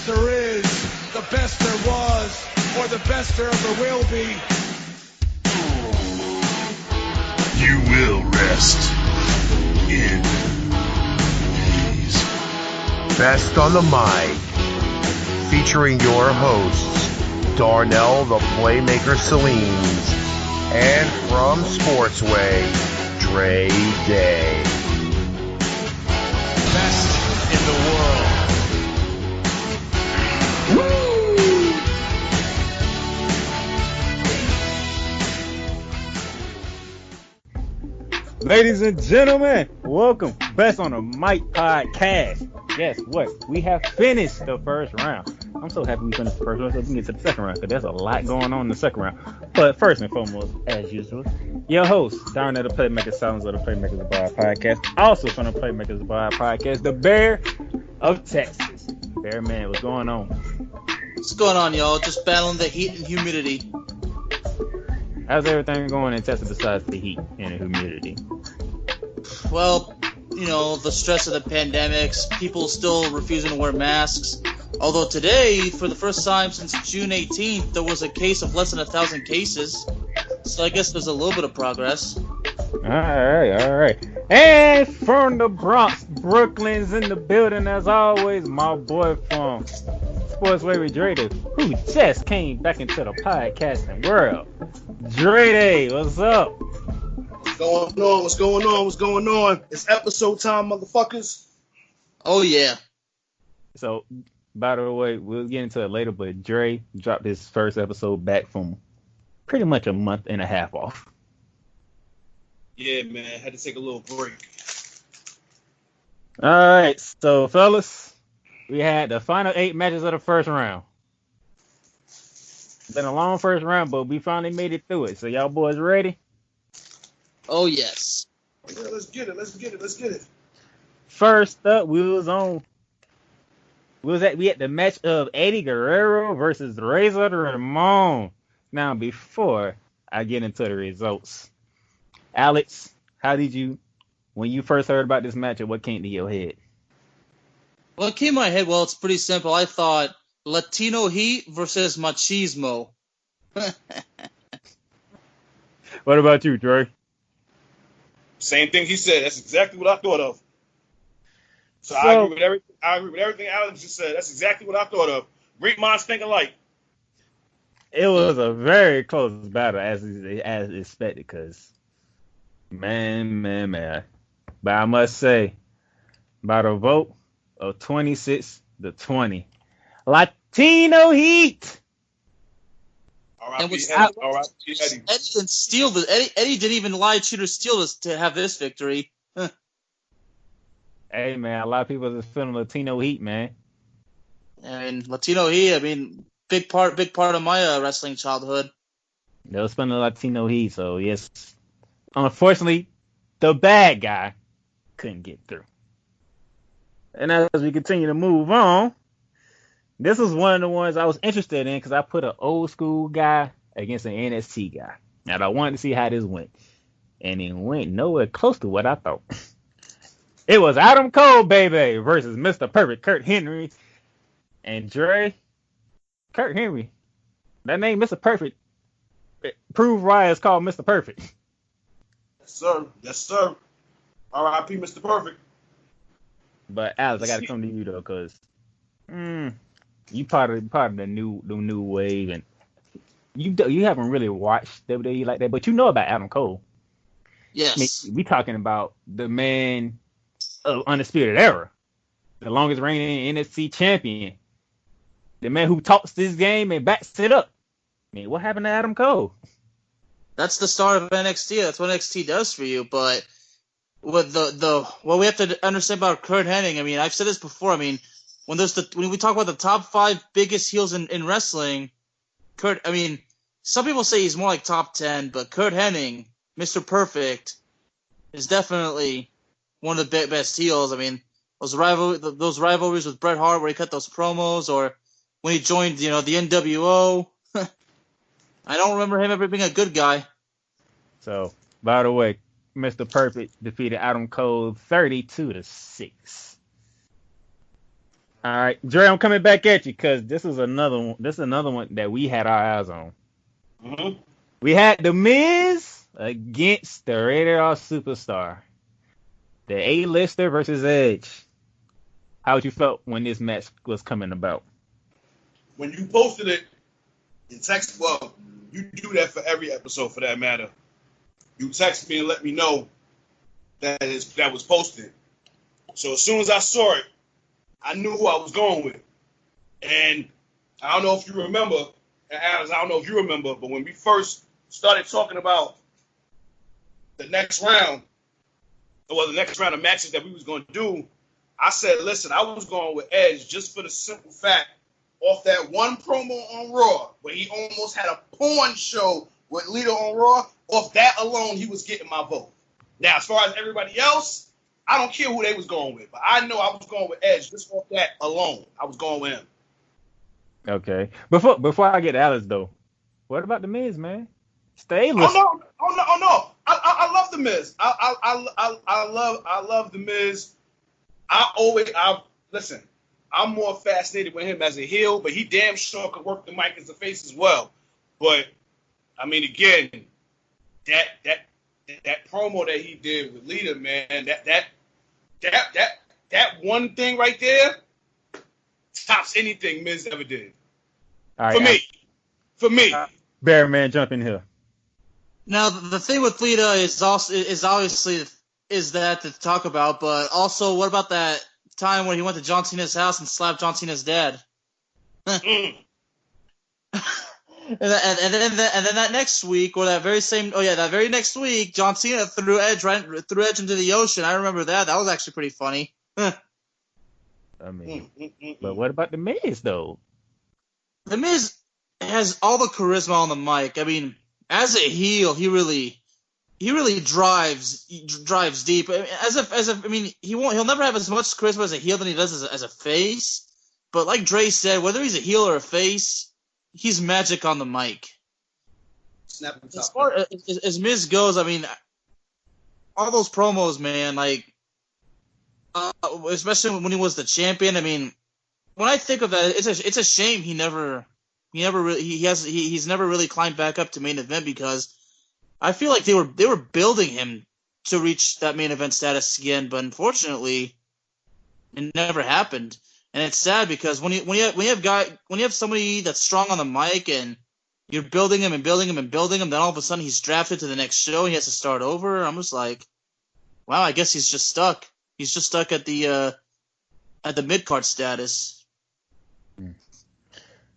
best there is, the best there was, or the best there ever will be. You will rest in peace. Best on the Mic, featuring your hosts, Darnell the Playmaker Saleens, and from Sportsway, Dre Day. Best in the world. Ladies and gentlemen, welcome Best on the Mic podcast. Guess what? We have finished the first round. I'm so happy we finished the first round so we can get to the second round because there's a lot going on in the second round. But first and foremost, as usual, your host, down at the Playmaker Sounds of the Playmakers Abroad podcast. Also from the Playmakers Abroad podcast, the Bear of Texas. Bear man, what's going on? What's going on, y'all? Just battling the heat and humidity. How's everything going in Texas besides the heat and the humidity? Well, you know, the stress of the pandemics, people still refusing to wear masks. Although today, for the first time since June 18th, there was a case of less than 1,000 cases. So I guess there's a little bit of progress. All right. And from the Bronx, Brooklyn's in the building as always. My boy from Sportsway with Dre Day, who just came back into the podcasting world. Dre Day, what's up? What's going on? It's episode time, motherfuckers. Oh, yeah. So, by the way, we'll get into it later, but Dre dropped his first episode back from pretty much a month and a half off. Yeah, man. Had to take a little break. All right, so, fellas, we had the final 8 matches of the first round. Been a long first round, but we finally made it through it. So, y'all boys ready? Oh, yes. Yeah, let's get it. First up, we at the match of Eddie Guerrero versus Razor Ramon. Now, before I get into the results, Alex, how did you, when you first heard about this match, what came to your head? Well, it came to my head, well, it's pretty simple. I thought Latino Heat versus Machismo. What about you, Dre? Same thing he said. That's exactly what I thought of. So I agree with everything Alex just said. That's exactly what I thought of. Great minds think alike. It was a very close battle as expected, because man. But I must say, by the vote of 26-20, Latino Heat. Eddie didn't steal this. Eddie didn't even lie, cheat, or steal this to have this victory. Hey, man, a lot of people are feeling Latino Heat, man. I mean, Latino Heat, big part of my wrestling childhood. They were spending Latino Heat, so yes. Unfortunately, the bad guy couldn't get through. And as we continue to move on, this was one of the ones I was interested in because I put an old school guy against an NXT guy. And I wanted to see how this went. And it went nowhere close to what I thought. It was Adam Cole, baby, versus Mr. Perfect, Kurt Henry. And Dre, Kurt Henry, that name, Mr. Perfect, proved why it's called Mr. Perfect. Yes, sir. R.I.P. Mr. Perfect. But Alex, I got to come to you though, because you part of the new wave, and you haven't really watched WWE like that, but you know about Adam Cole. Yes. We talking about the man of Undisputed Era, the longest reigning NXT champion, the man who talks this game and backs it up. I mean, what happened to Adam Cole? That's the star of NXT. That's what NXT does for you. But with what we have to understand about Kurt Hennig, I mean, I've said this before. I mean, when we talk about the top 5 biggest heels in wrestling, some people say he's more like top 10, but Kurt Hennig, Mr. Perfect, is definitely one of the best heels. I mean, those rivalries with Bret Hart where he cut those promos, or when he joined, the NWO. I don't remember him ever being a good guy. So, by the way, Mr. Perfect defeated Adam Cole 32-6. All right, Dre, I'm coming back at you because this is another one. This is another one that we had our eyes on. Mm-hmm. We had The Miz against the Rated R Superstar, the A-lister versus Edge. How would you felt when this match was coming about? When you posted it in text, well, you do that for every episode for that matter. You text me and let me know that was posted. So as soon as I saw it, I knew who I was going with. And I don't know if you remember, Alex, I don't know if you remember, but when we first started talking about the next round of matches that we was going to do, I said, listen, I was going with Edge just for the simple fact off that one promo on Raw where he almost had a porn show with Lita on Raw. Off that alone, he was getting my vote. Now, as far as everybody else, I don't care who they was going with, but I know I was going with Edge just off that alone. I was going with him. Okay. Before I get to Alice though, what about The Miz, man? Stay listening. Oh no! I love The Miz. I love The Miz. Listen. I'm more fascinated with him as a heel, but he damn sure could work the mic as a face as well. But I mean, again, that promo that he did with Lita, man, that one thing right there tops anything Miz ever did. All right, For me. Bear Man, jump in here. Now the thing with Lita is obviously that to talk about, but also what about that time when he went to John Cena's house and slapped John Cena's dad? And then that next week, or that very next week, John Cena threw Edge into the ocean. I remember that. That was actually pretty funny. I mean, but what about The Miz though? The Miz has all the charisma on the mic. I mean, as a heel, he really drives deep. He'll never have as much charisma as a heel than he does as a face. But like Dre said, whether he's a heel or a face, he's magic on the mic. As far as Miz goes, I mean, all those promos, man, like, especially when he was the champion. I mean, when I think of that, it's a shame he's never really climbed back up to main event, because I feel like they were building him to reach that main event status again, but unfortunately, it never happened. And it's sad because when you have somebody that's strong on the mic and you're building him, then all of a sudden he's drafted to the next show and he has to start over. I'm just like, wow, I guess he's just stuck. He's just stuck at the mid-card status.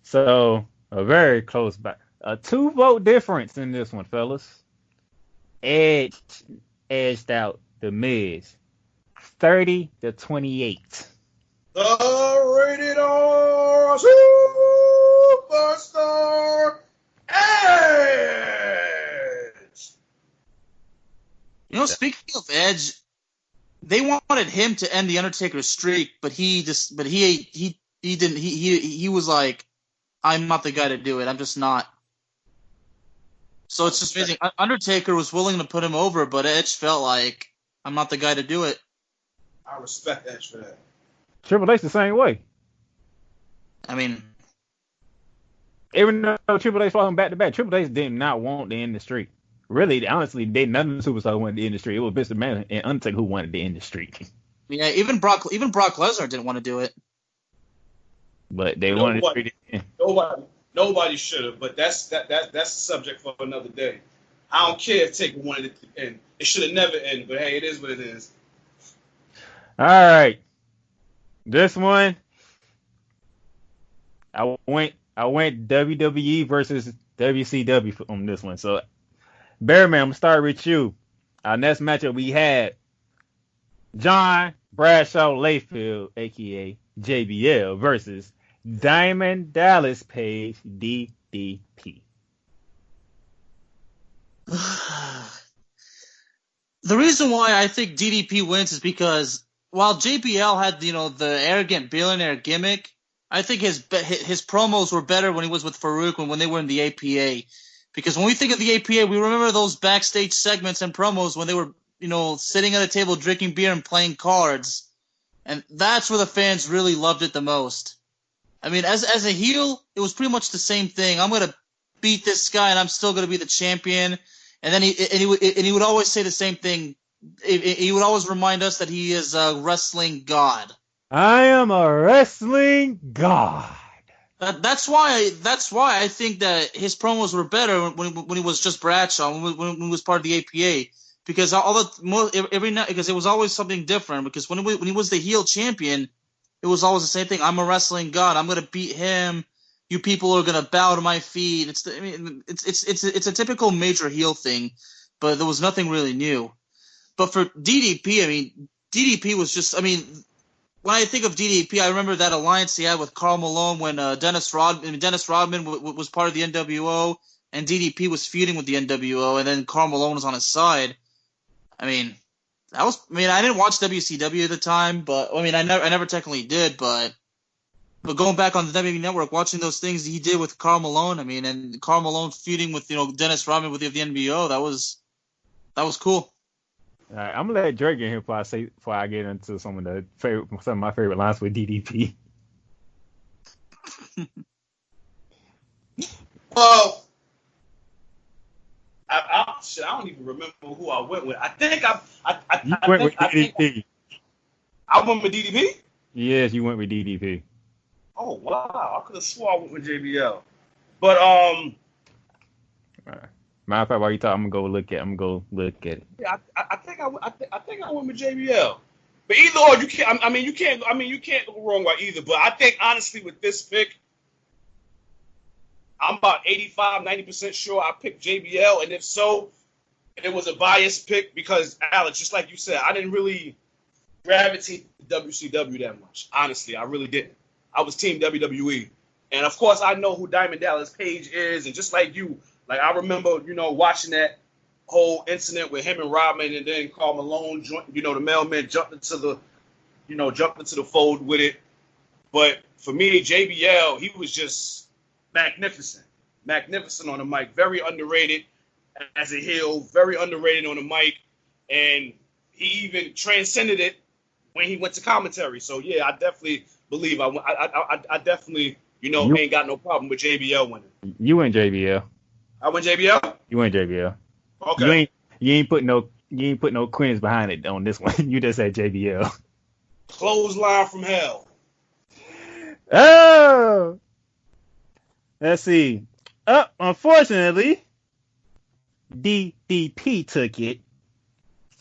So a very close back, a 2-vote difference in this one, fellas. Edge edged out The Miz, 30-28. The Rated R Superstar Edge. You know, speaking of Edge, they wanted him to end the Undertaker's streak, but he didn't. He was like, I'm not the guy to do it. I'm just not. So it's just amazing. Undertaker was willing to put him over, but Edge felt like, I'm not the guy to do it. I respect Edge for that. Triple H the same way. I mean, even though Triple H fought him back to back, Triple H did not want to end the streak. Really, honestly, none of the superstars wanted to end the streak. It was Mr. Man and Undertaker who wanted to end the streak. Yeah, even Brock Lesnar didn't want to do it. But they wanted to end. Nobody should have, but that's a subject for another day. I don't care if Taker wanted it to end. It should have never ended, but hey, it is what it is. All right. This one, I went WWE versus WCW on this one. So, Bearman, I'm going to start with you. Our next matchup we had John Bradshaw Layfield, a.k.a. JBL, versus Diamond Dallas Page, DDP. The reason why I think DDP wins is because while JBL had, the arrogant billionaire gimmick, I think his promos were better when he was with Farouk when they were in the APA. Because when we think of the APA, we remember those backstage segments and promos when they were, sitting at a table drinking beer and playing cards. And that's where the fans really loved it the most. I mean, as a heel, it was pretty much the same thing. I'm going to beat this guy, and I'm still going to be the champion. And then he would always say the same thing. He would always remind us that he is a wrestling god. I am a wrestling god. That's why I think that his promos were better when he was just Bradshaw, when he was part of the APA, because every night, because it was always something different. Because when he was the heel champion, it was always the same thing. I'm a wrestling god. I'm gonna beat him. You people are gonna bow to my feet. It's a typical major heel thing, but there was nothing really new. But for DDP, I mean, DDP was just, I mean, when I think of DDP, I remember that alliance he had with Karl Malone when Dennis Rodman was part of the NWO, and DDP was feuding with the NWO, and then Karl Malone was on his side. I mean, I didn't watch WCW at the time, but I mean, I never technically did, but going back on the WWE Network, watching those things he did with Karl Malone, I mean, and Karl Malone feuding with Dennis Rodman with the NWO, that was cool. All right, I'm gonna let Drake get here before I get into some of my favorite lines with DDP. Well, I don't even remember who I went with. I think I went with DDP. I went with DDP? Yes, you went with DDP. Oh wow! I could have swore I went with JBL, but Matter of fact, while you talk, I'm gonna go look at it. Yeah, I think I went with JBL. But either or, you can't go wrong with either. But I think honestly, with this pick, I'm about 85-90% sure I picked JBL, and if so, it was a biased pick because Alex, just like you said, I didn't really gravitate to WCW that much. Honestly, I really didn't. I was Team WWE, and of course, I know who Diamond Dallas Page is, and just like you. Like, I remember, watching that whole incident with him and Rodman, and then Karl Malone, the mailman jumped into the fold with it. But for me, JBL, he was just magnificent on the mic, very underrated as a heel, very underrated on the mic, and he even transcended it when he went to commentary. So yeah, I definitely believe I definitely ain't got no problem with JBL winning. You went JBL. I went JBL? You went JBL. Okay. You ain't put no Queens behind it on this one. You just said JBL. Clothesline from hell. Oh! Let's see. Unfortunately, DDP took it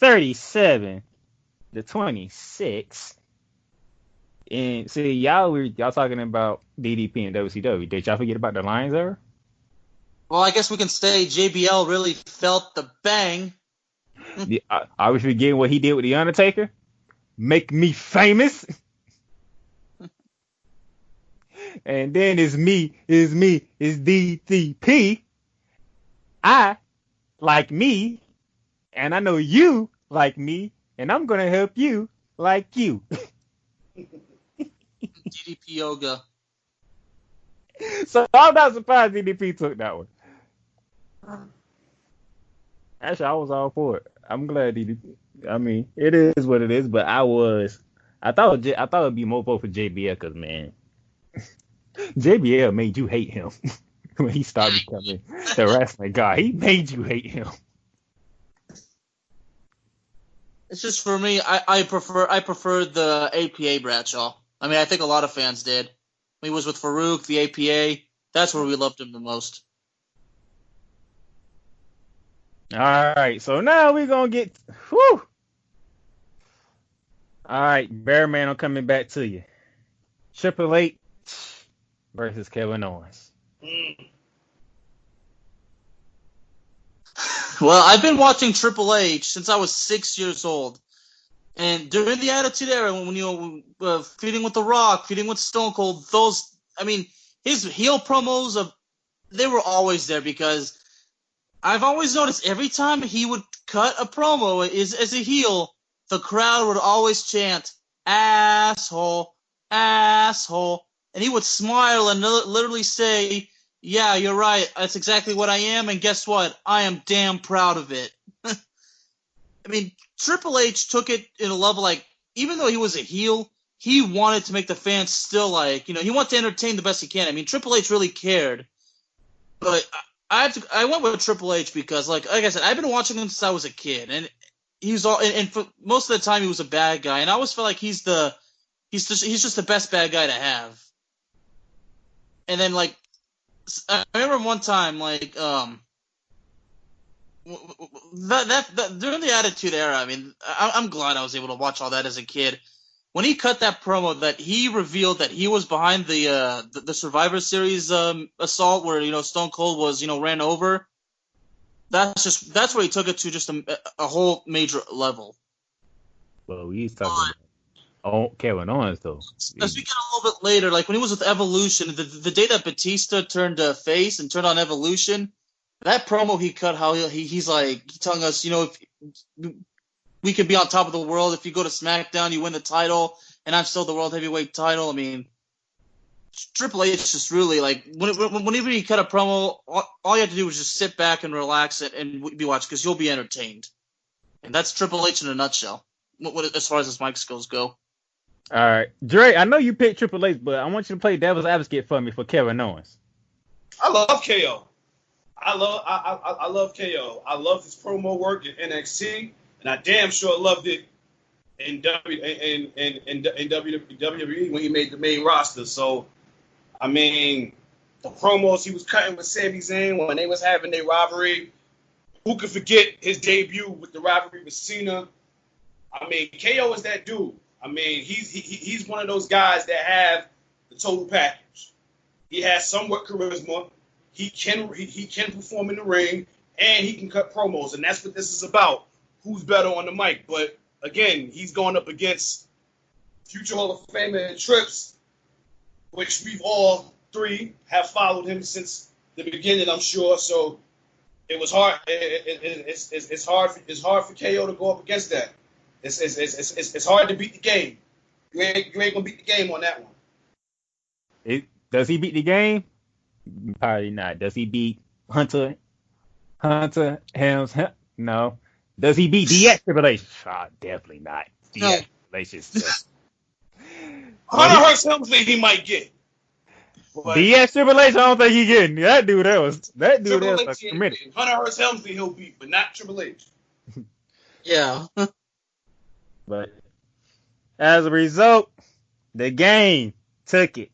37-26. And see, y'all talking about DDP and WCW. Did y'all forget about the Lions era? Well, I guess we can say JBL really felt the bang. I was forgetting what he did with The Undertaker. Make me famous. And then it's DDP. I like me, and I know you like me, and I'm going to help you like you. DDP yoga. So I'm not surprised DDP took that one. Actually, I was all for it. I'm glad DDP. I mean, it is what it is, but I thought it'd be more vote for JBL because, man, JBL made you hate him when he started becoming the wrestling guy. He made you hate him. It's just for me. I prefer the APA Bradshaw. I mean, I think a lot of fans did. He was with Farouk, the APA. That's where we loved him the most. All right, so now we're going to get... Whew! All right, Bearman, I'm coming back to you. Triple H versus Kevin Owens. Well, I've been watching Triple H since I was 6 years old. And during the Attitude Era, when feuding with The Rock, feuding with Stone Cold, his heel promos, they were always there because I've always noticed every time he would cut a promo as a heel, the crowd would always chant, asshole, asshole. And he would smile and literally say, yeah, you're right. That's exactly what I am. And guess what? I am damn proud of it. I mean, Triple H took it in a level like, even though he was a heel, he wanted to make the fans still like, he wanted to entertain the best he can. I mean, Triple H really cared, but I went with Triple H because, like I said, I've been watching him since I was a kid, and and for most of the time he was a bad guy, and I always felt like he's just the best bad guy to have. And then, like, I remember one time, like, that during the Attitude Era, I mean, I'm glad I was able to watch all that as a kid. When he cut that promo, that he revealed that he was behind the Survivor Series assault where Stone Cold was ran over. That's where he took it to just a whole major level. Well, he's talking about Kevin Owens though. As we get a little bit later, like when he was with Evolution, the day that Batista turned face and turned on Evolution, that promo he cut, how he's like telling us, if we could be on top of the world. If you go to SmackDown, you win the title, and I'm still the World Heavyweight title. I mean, Triple H just really, like, whenever he cut a promo, all you have to do is just sit back and relax it and be watching, because you'll be entertained. And that's Triple H in a nutshell, as far as his mic skills go. All right. Dre, I know you picked Triple H, but I want you to play devil's advocate for me for Kevin Owens. I love KO. I love KO. I love his promo work in NXT, and I damn sure loved it in WWE when he made the main roster. So, I mean, the promos he was cutting with Sami Zayn when they was having their rivalry. Who could forget his debut with the rivalry with Cena? I mean, KO is that dude. I mean, he's one of those guys that have the total package. He has somewhat charisma. He can perform in the ring, and he can cut promos, and that's what this is about. Who's better on the mic? But again, he's going up against future Hall of Famer Trips, which we've all three have followed him since the beginning, I'm sure. So it was hard. It's hard for KO to go up against that. It's hard to beat the game. You ain't gonna beat the game on that one. Does he beat the game? Probably not. Does he beat Hunter Helms? No. Does he beat DX Triple H? Definitely not. DX Triple H is just... Hunter Hearst Helmsley he might get. DX Triple H, I don't think he getting. That dude was committed. Hunter Hearst Helmsley he'll beat, but not Triple H. Yeah. But as a result, the game took it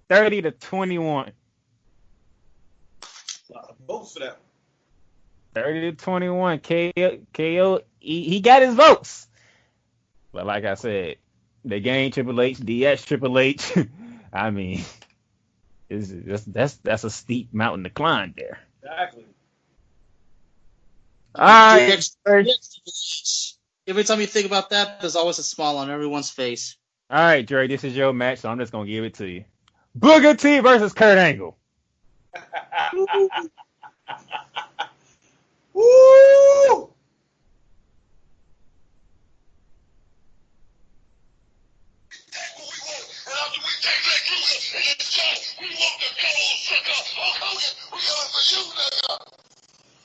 30-21. A lot of votes for that one. 30-21. KO, he got his votes. But like I said, the game Triple H, DX Triple H. I mean, that's a steep mountain to climb there. Exactly. All right. Every time you think about that, there's always a smile on everyone's face. All right, Dre, this is your match, so I'm just gonna give it to you. Booker T versus Kurt Angle. Woo!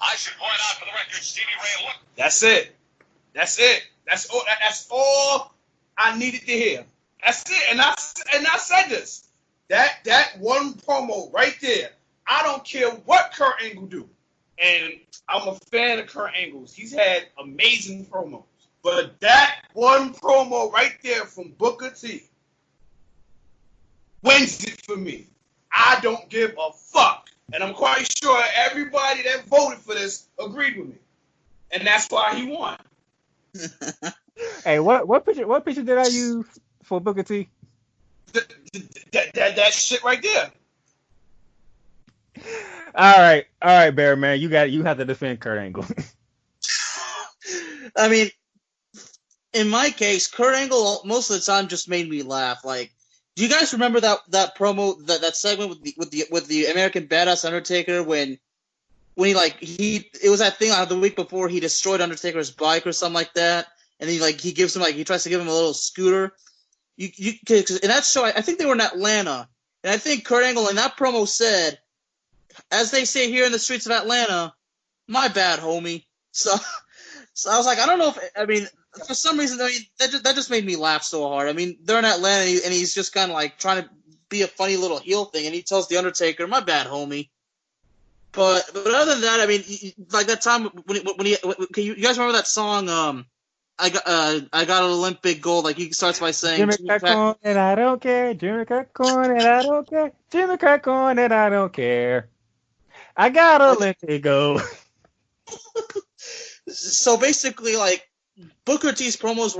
I should point out for the record, Stevie Ray, look. That's it. That's all I needed to hear. That's it. And I said this. That one promo right there. I don't care what Kurt Angle do. And I'm a fan of Kurt Angle's. He's had amazing promos. But that one promo right there from Booker T wins it for me. I don't give a fuck. And I'm quite sure everybody that voted for this agreed with me. And that's why he won. Hey, what picture did I use for Booker T? That shit right there. All right, Barry man, you have to defend Kurt Angle. I mean, in my case, Kurt Angle most of the time just made me laugh. Like, do you guys remember that promo, that segment with the American Badass Undertaker when it was that thing the week before he destroyed Undertaker's bike or something like that, and he gives him he tries to give him a little scooter. Cause in that show, I think they were in Atlanta, and I think Kurt Angle in that promo said, "As they say here in the streets of Atlanta, my bad, homie." So I was like, I don't know for some reason, I mean, that just made me laugh so hard. I mean, they're in Atlanta, and he's just kind of like trying to be a funny little heel thing, and he tells the Undertaker, "My bad, homie." But other than that, I mean, like that time when you guys remember that song? I got an Olympic gold. Like he starts by saying, Jimmy crack corn and I don't care. Jimmy crack corn and I don't care. Jimmy crack corn and I don't care. I got an Olympic gold. So basically, like Booker T's promos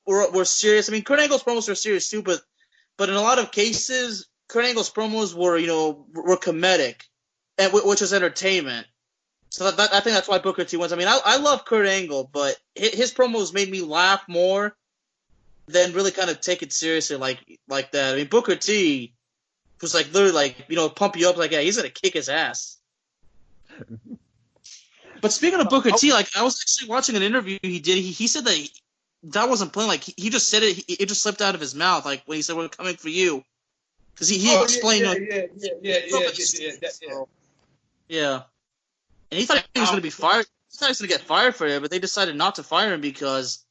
were serious. I mean, Kurt Angle's promos were serious too, but in a lot of cases, Kurt Angle's promos were comedic, and which is entertainment. So I think that's why Booker T wins. I mean, I love Kurt Angle, but his promos made me laugh more than really kind of take it seriously like that. I mean, Booker T was like literally like pump you up like, yeah, he's gonna kick his ass. But speaking of Booker T, like I was actually watching an interview he did. He said that wasn't playing. Like he just said it. It just slipped out of his mouth. Like when he said, "We're coming for you," because he explained. Yeah. And he thought he was going to be fired. He thought he was going to get fired for it, but they decided not to fire him because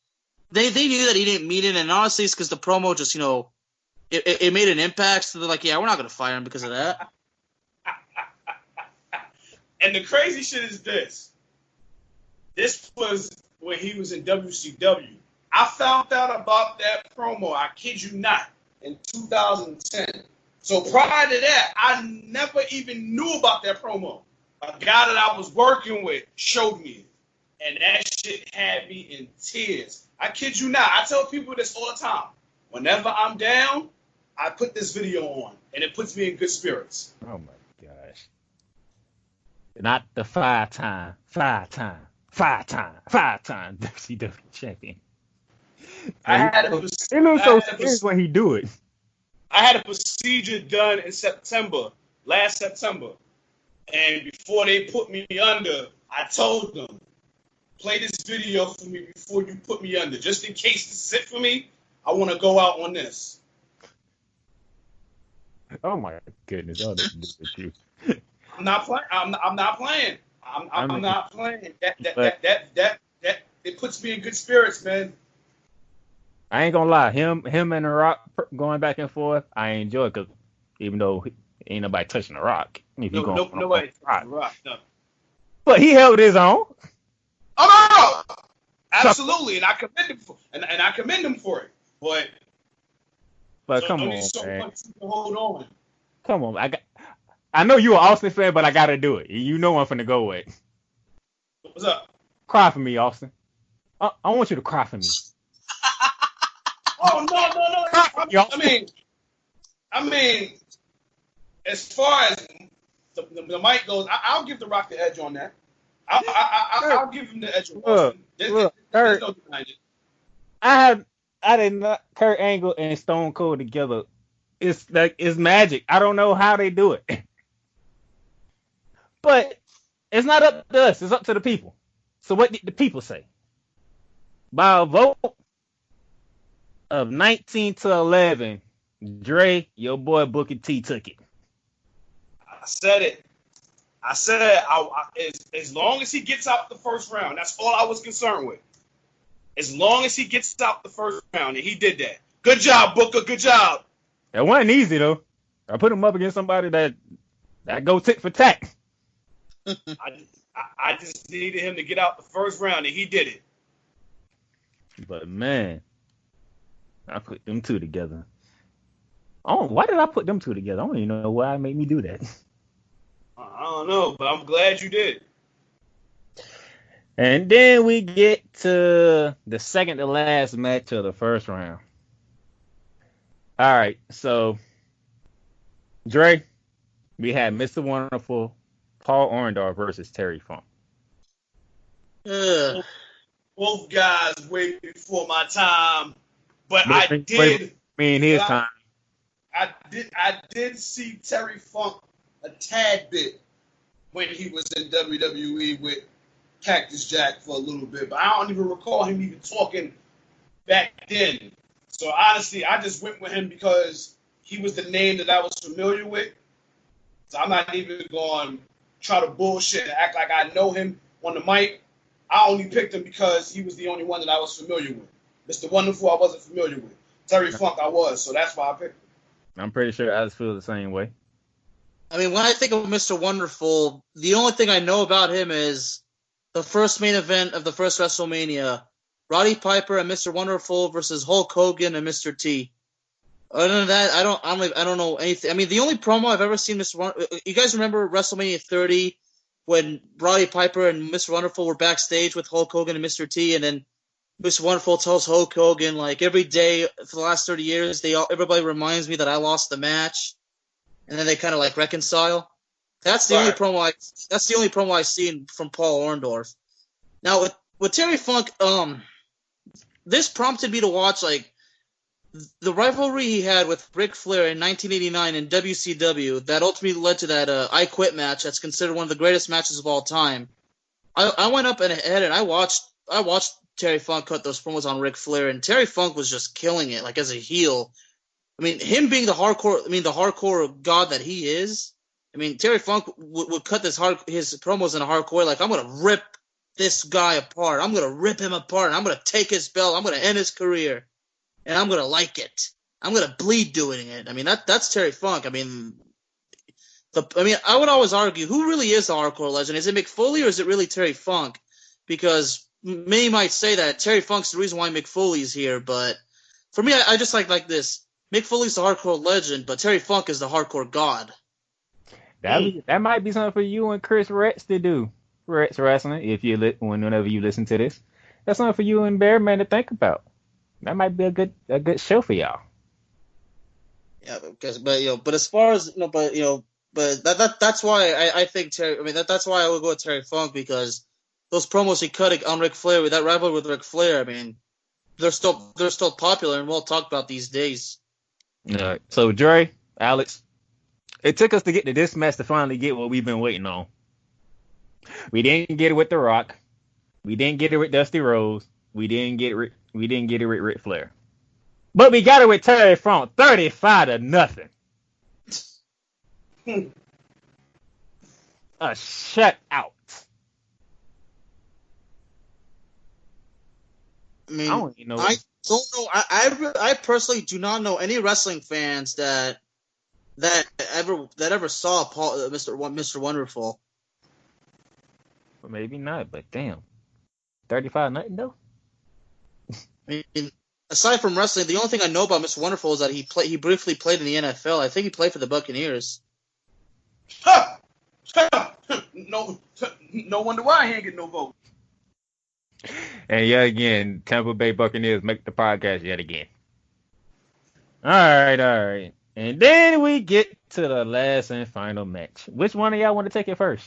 they knew that he didn't mean it. And honestly, it's because the promo just it made an impact. So they're like, yeah, we're not going to fire him because of that. And the crazy shit is this. This was when he was in WCW. I found out about that promo, I kid you not, in 2010. So prior to that, I never even knew about that promo. A guy that I was working with showed me it. And that shit had me in tears. I kid you not. I tell people this all the time. Whenever I'm down, I put this video on, and it puts me in good spirits. Oh, my gosh. Not the five-time WCW champion. It looks so serious when he do it. I had a procedure done in last September. And before they put me under, I told them, play this video for me before you put me under. Just in case this is it for me, I want to go out on this. Oh my goodness! Oh, you. I'm not playing. I'm not playing. I'm not playing. That it puts me in good spirits, man. I ain't gonna lie. Him and The Rock going back and forth, I enjoy it because even though ain't nobody touching The Rock. Nobody touching The Rock. No. But he held his own. Oh no! Absolutely, and I commend him for it. But come on, man. Hold on. Come on, I know you're an Austin fan, but I gotta do it. You know I'm finna go with. What's up? Cry for me, Austin. I want you to cry for me. Oh no! I mean, as far as the mic goes, I'll give The Rock the edge on that. I'll give him the edge on Austin. There's no denying it. I did not. Kurt Angle and Stone Cold together. It's magic. I don't know how they do it, but it's not up to us. It's up to the people. So what did the people say? By a vote of 19-11, Dre, your boy Booker T took it. I said it. As long as he gets out the first round, that's all I was concerned with. As long as he gets out the first round, and he did that. Good job, Booker. Good job. It wasn't easy though. I put him up against somebody that go tit for tat. I just needed him to get out the first round, and he did it. But man, I put them two together. Oh, why did I put them two together? I don't even know why it made me do that. I don't know, but I'm glad you did. And then we get to the second to last match of the first round. All right, so Dre, we had Mr. Wonderful, Paul Orndorff versus Terry Funk. Both guys way before my time, but I did. His time. I did see Terry Funk a tad bit when he was in WWE with Cactus Jack for a little bit, but I don't even recall him even talking back then. So honestly, I just went with him because he was the name that I was familiar with. So I'm not even going to try to bullshit and act like I know him on the mic. I only picked him because he was the only one that I was familiar with. Mr. Wonderful, I wasn't familiar with. Terry Funk, I was, so that's why I picked him. I'm pretty sure I just feel the same way. I mean, when I think of Mr. Wonderful, the only thing I know about him is the first main event of the first WrestleMania, Roddy Piper and Mr. Wonderful versus Hulk Hogan and Mr. T. Other than that, I don't know anything. I mean, the only promo I've ever seen you guys remember WrestleMania 30 when Roddy Piper and Mr. Wonderful were backstage with Hulk Hogan and Mr. T, and then Mr. Wonderful tells Hulk Hogan, like, every day for the last 30 years, everybody reminds me that I lost the match, and then they kind of like reconcile. That's the only promo I've seen from Paul Orndorff. Now with Terry Funk, this prompted me to watch like the rivalry he had with Ric Flair in 1989 in WCW that ultimately led to that I Quit match that's considered one of the greatest matches of all time. I went up ahead and I watched Terry Funk cut those promos on Ric Flair, and Terry Funk was just killing it, like as a heel. I mean, him being the hardcore god that he is. I mean, Terry Funk would cut his promos in a hardcore, like, I'm gonna rip this guy apart. I'm gonna rip him apart. And I'm gonna take his belt. I'm gonna end his career. And I'm going to like it. I'm going to bleed doing it. I mean, that's Terry Funk. I mean, I would always argue, who really is the hardcore legend? Is it Mick Foley or is it really Terry Funk? Because many might say that Terry Funk's the reason why Mick Foley's here, but for me, I just like this. Mick Foley's the hardcore legend, but Terry Funk is the hardcore god. That might be something for you and Chris Retz to do. Retz Wrestling, whenever you listen to this. That's something for you and Bearman to think about. That might be a good show for y'all. Yeah, but as far as that's why I think Terry. I mean, that's why I would go with Terry Funk, because those promos he cut on Ric Flair with that rivalry with Ric Flair. I mean, they're still popular and well talked about these days. So Dre, Alex, it took us to get to this match to finally get what we've been waiting on. We didn't get it with The Rock. We didn't get it with Dusty Rhodes. We didn't get it with Ric Flair. But we got it with Terry Funk, 35-0. A shutout. I mean, I don't even know. I don't know. I personally do not know any wrestling fans that ever saw Mr. Wonderful. Well, maybe not, but damn, 35-0 though. I mean, aside from wrestling, the only thing I know about Mr. Wonderful is that he briefly played in the NFL. I think he played for the Buccaneers. No wonder why he ain't get no vote. And yet again, Tampa Bay Buccaneers make the podcast yet again. All right. And then we get to the last and final match. Which one of y'all want to take it first?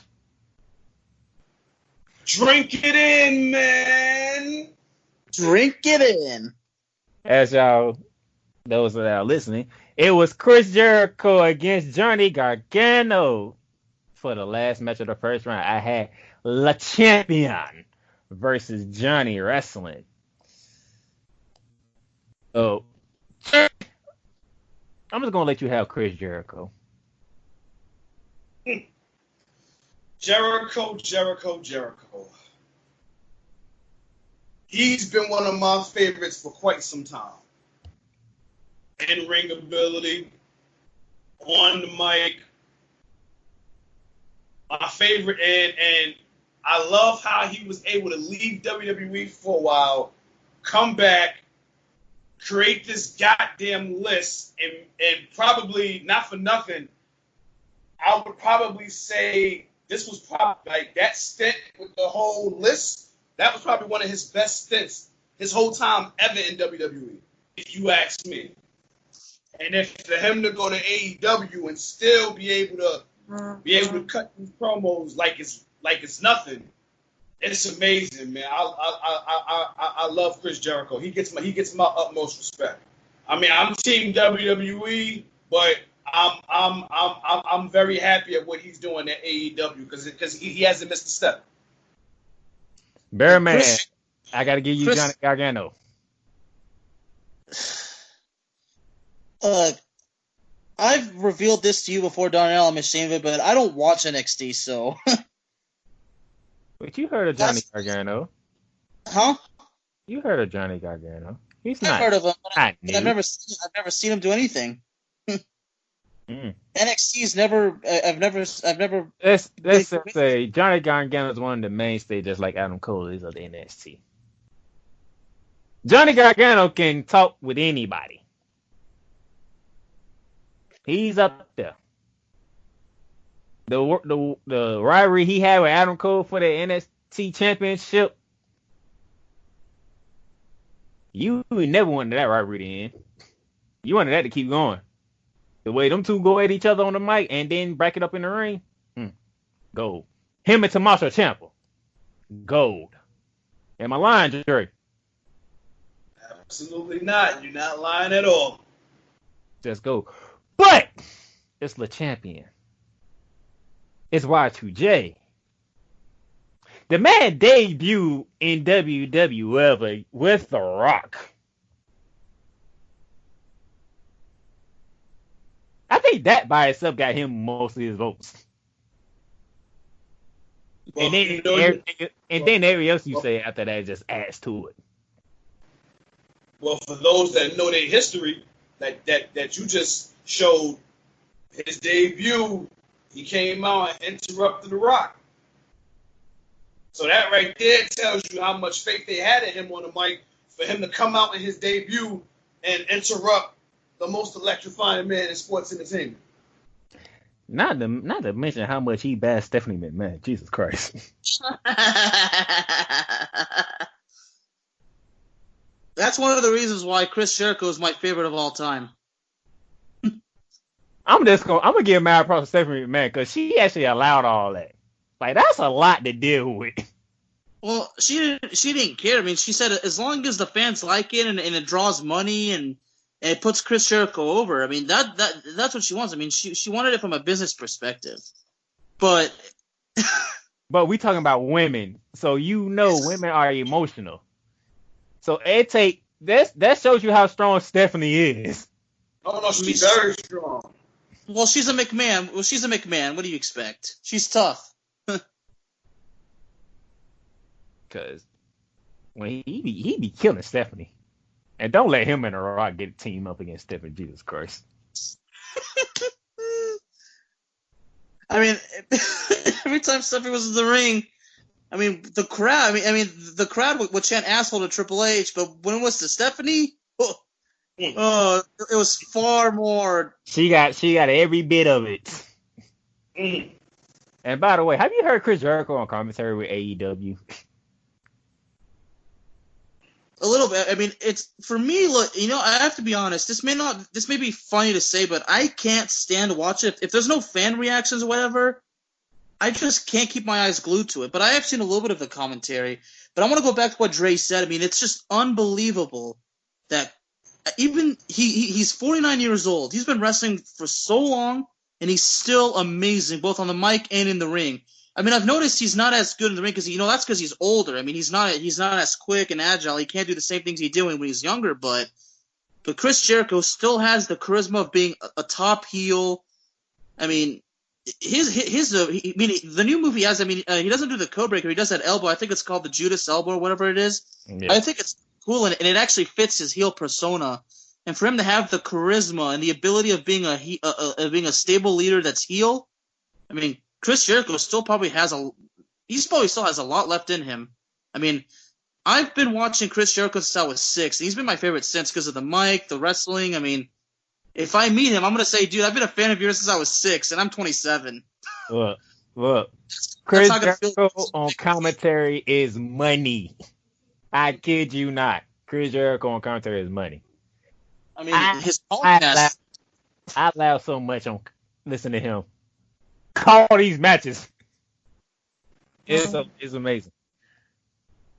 Drink it in, man. Drink it in. As y'all, those that are listening, it was Chris Jericho against Johnny Gargano for the last match of the first round. I had Le Champion versus Johnny wrestling. Oh, I'm just gonna let you have Chris Jericho. Jericho. He's been one of my favorites for quite some time. In-ring ability, on the mic, my favorite, and I love how he was able to leave WWE for a while, come back, create this goddamn list, and probably, not for nothing, I would probably say this was probably like that stint with the whole list. That was probably one of his best stints his whole time ever in WWE, if you ask me. And if for him to go to AEW and still be able to cut these promos like it's nothing, it's amazing, man. I love Chris Jericho. He gets my utmost respect. I mean, I'm team WWE, but I'm very happy at what he's doing at AEW because he hasn't missed a step. Bearman, I got to give you Johnny Gargano. I've revealed this to you before, Darnell. I'm ashamed of it, but I don't watch NXT, so. Well, But you heard of Johnny Gargano. Huh? You heard of Johnny Gargano. He's I've not. heard of him, Not but I've new. never seen him do anything. Mm. NXT's never. I've never. Let's say Johnny Gargano is one of the mainstays, just like Adam Cole is of the NXT. Johnny Gargano can talk with anybody. He's up there. The rivalry he had with Adam Cole for the NXT Championship, you never wanted that rivalry to end. You wanted that to keep going. The way them two go at each other on the mic and then back it up in the ring, gold. Him and Tommaso Ciampa, gold. Am I lying, Jerry? Absolutely not. You're not lying at all. Just go. But it's Le Champion. It's Y2J. The man debuted in WWF with The Rock. I think that by itself got him most of his votes. Well, And then everything else you say after that just adds to it. Well, for those that know their history, that you just showed his debut, he came out and interrupted The Rock. So that right there tells you how much faith they had in him on the mic for him to come out in his debut and interrupt the most electrifying man in sports entertainment. Not to mention how much he bashed Stephanie McMahon. Jesus Christ. That's one of the reasons why Chris Jericho is my favorite of all time. I'm gonna give mad props to Stephanie McMahon because she actually allowed all that. Like, that's a lot to deal with. Well, she didn't care. I mean, she said as long as the fans like it and it draws money and it puts Chris Jericho over. I mean, that's what she wants. I mean, she wanted it from a business perspective. But we talking about women, so women are emotional. So that shows you how strong Stephanie is. Oh no, she's very strong. Well, she's a McMahon. What do you expect? She's tough. Because when he be killing Stephanie. And don't let him and The Rock get a team up against Stephanie. Jesus Christ. I mean, every time Stephanie was in the ring, I mean, the crowd. The crowd would chant "asshole" to Triple H, but when it was to Stephanie, it was far more. She got every bit of it. And by the way, have you heard Chris Jericho on commentary with AEW? A little bit. I mean, it's for me. Look, I have to be honest. This may be funny to say, but I can't stand to watch it. If there's no fan reactions or whatever, I just can't keep my eyes glued to it. But I have seen a little bit of the commentary. But I want to go back to what Dre said. I mean, it's just unbelievable that even he's 49 years old. He's been wrestling for so long, and he's still amazing, both on the mic and in the ring. I mean, I've noticed he's not as good in the ring because that's because he's older. I mean, he's not as quick and agile. He can't do the same things he's doing when he's younger. But Chris Jericho still has the charisma of being a top heel. I mean, the new movie has. I mean, he doesn't do the Codebreaker. He does that elbow. I think it's called the Judas elbow or whatever it is. Yeah. I think it's cool and it actually fits his heel persona. And for him to have the charisma and the ability of being a stable leader that's heel, I mean, Chris Jericho still probably still has a lot left in him. I mean, I've been watching Chris Jericho since I was 6. And he's been my favorite since because of the mic, the wrestling. I mean, if I meet him, I'm going to say, dude, I've been a fan of yours since I was 6, and I'm 27. Look. Chris Jericho on commentary is money. I kid you not. Chris Jericho on commentary is money. I mean, his podcast. I laugh so much on listening to him call these matches. It's amazing.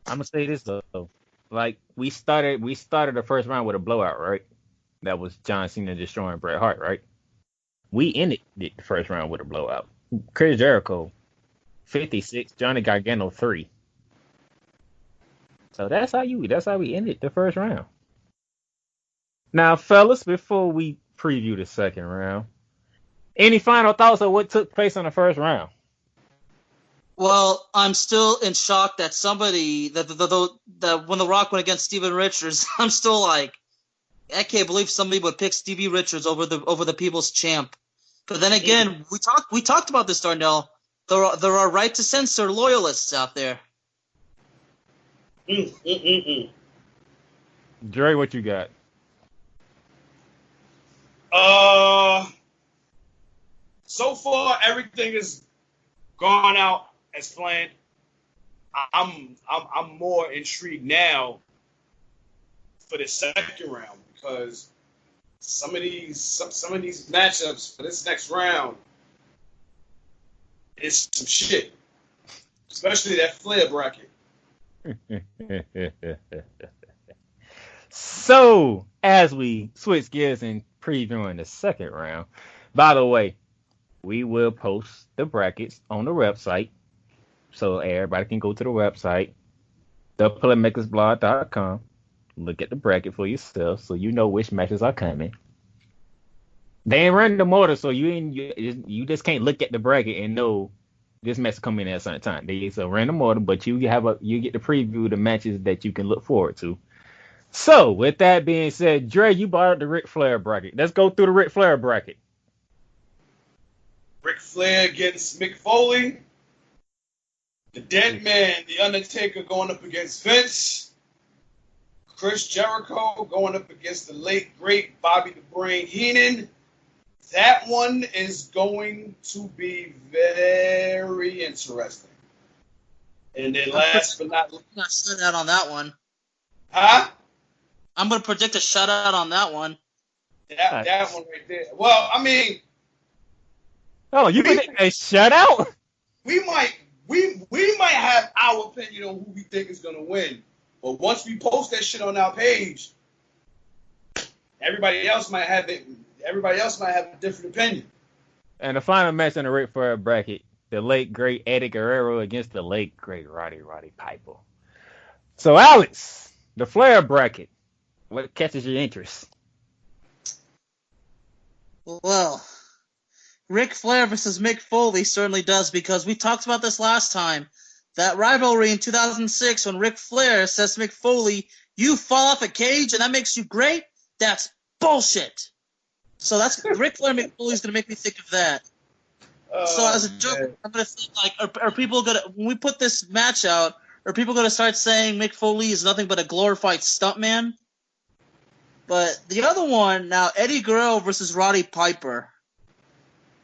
I'm gonna say this though, like we started the first round with a blowout, right? That was John Cena destroying Bret Hart, right? We ended the first round with a blowout. Chris Jericho, 56, Johnny Gargano 3. So that's how we ended the first round. Now, fellas, before we preview the second round, any final thoughts on what took place in the first round? Well, I'm still in shock that somebody that when The Rock went against Steven Richards, I'm still like, I can't believe somebody would pick Stevie Richards over the People's Champ. But then again, we talked about this, Darnell. There are right to censor loyalists out there. Dre, what you got? So far everything has gone out as planned. I'm more intrigued now for the second round because some of these matchups for this next round is some shit, especially that Flair bracket. So, as we switch gears and previewing the second round, by the way, we will post the brackets on the website, so everybody can go to the website, theplaymakersblog.com, look at the bracket for yourself, so you know which matches are coming. They ain't random order, so you just can't look at the bracket and know this match is coming at a certain time. It's a random order, but you get to preview the matches that you can look forward to. So, with that being said, Dre, you brought up the Ric Flair bracket. Let's go through the Ric Flair bracket. Ric Flair against Mick Foley. The Dead Man, The Undertaker, going up against Vince. Chris Jericho going up against the late, great Bobby the Brain Heenan. That one is going to be very interesting. And then last but not least... I'm going to shutout on that one. Huh? I'm going to predict a shutout on that one. That one right there. Well, I mean... Oh, you predict a shutout? We might have our opinion on who we think is going to win. But once we post that shit on our page, everybody else might have a different opinion. And the final match in the Ric Flair bracket, the late great Eddie Guerrero against the late great Roddy Piper. So, Alex, the Flair bracket, what catches your interest? Well, Ric Flair versus Mick Foley certainly does, because we talked about this last time. That rivalry in 2006 when Ric Flair says to Mick Foley, "You fall off a cage and that makes you great," that's bullshit. So that's Ric Flair and Mick Foley is going to make me think of that. So as a joke, I'm going to think like, are people going to, when we put this match out, are people going to start saying Mick Foley is nothing but a glorified stuntman? But the other one, now, Eddie Guerrero versus Roddy Piper.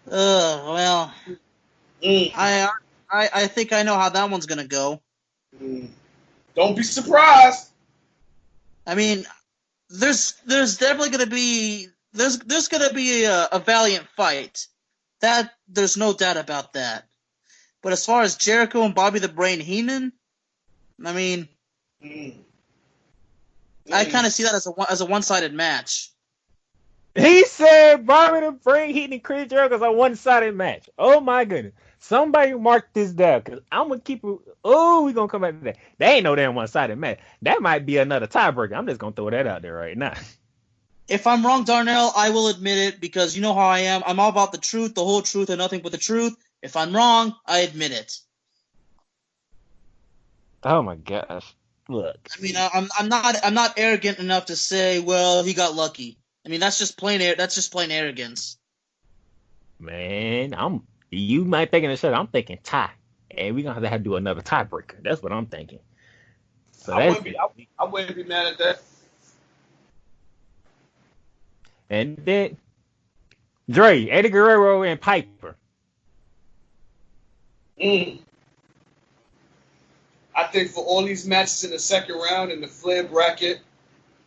Well, I think I know how that one's going to go. Don't be surprised. I mean, there's definitely going to be there's going to be a valiant fight. That there's no doubt about that. But as far as Jericho and Bobby the Brain Heenan, I mean, I kind of see that as a one-sided match. He said Bobby the Brain Heenan and Chris Jericho is a one-sided match. Oh my goodness. Somebody mark this down, because I'm going to keep it. Oh, we're going to come back to that. They ain't no damn one-sided match. That might be another tiebreaker. I'm just going to throw that out there right now. If I'm wrong, Darnell, I will admit it, because you know how I am. I'm all about the truth, the whole truth, and nothing but the truth. If I'm wrong, I admit it. Oh my gosh. Look. I mean, I'm not arrogant enough to say, well, he got lucky. I mean, that's just plain arrogance. Man, you might think in the show, I'm thinking tie. And we're going to have to do another tiebreaker. That's what I'm thinking. So I wouldn't be mad at that. And then, Dre, Eddie Guerrero, and Piper. I think for all these matches in the second round in the Flair bracket,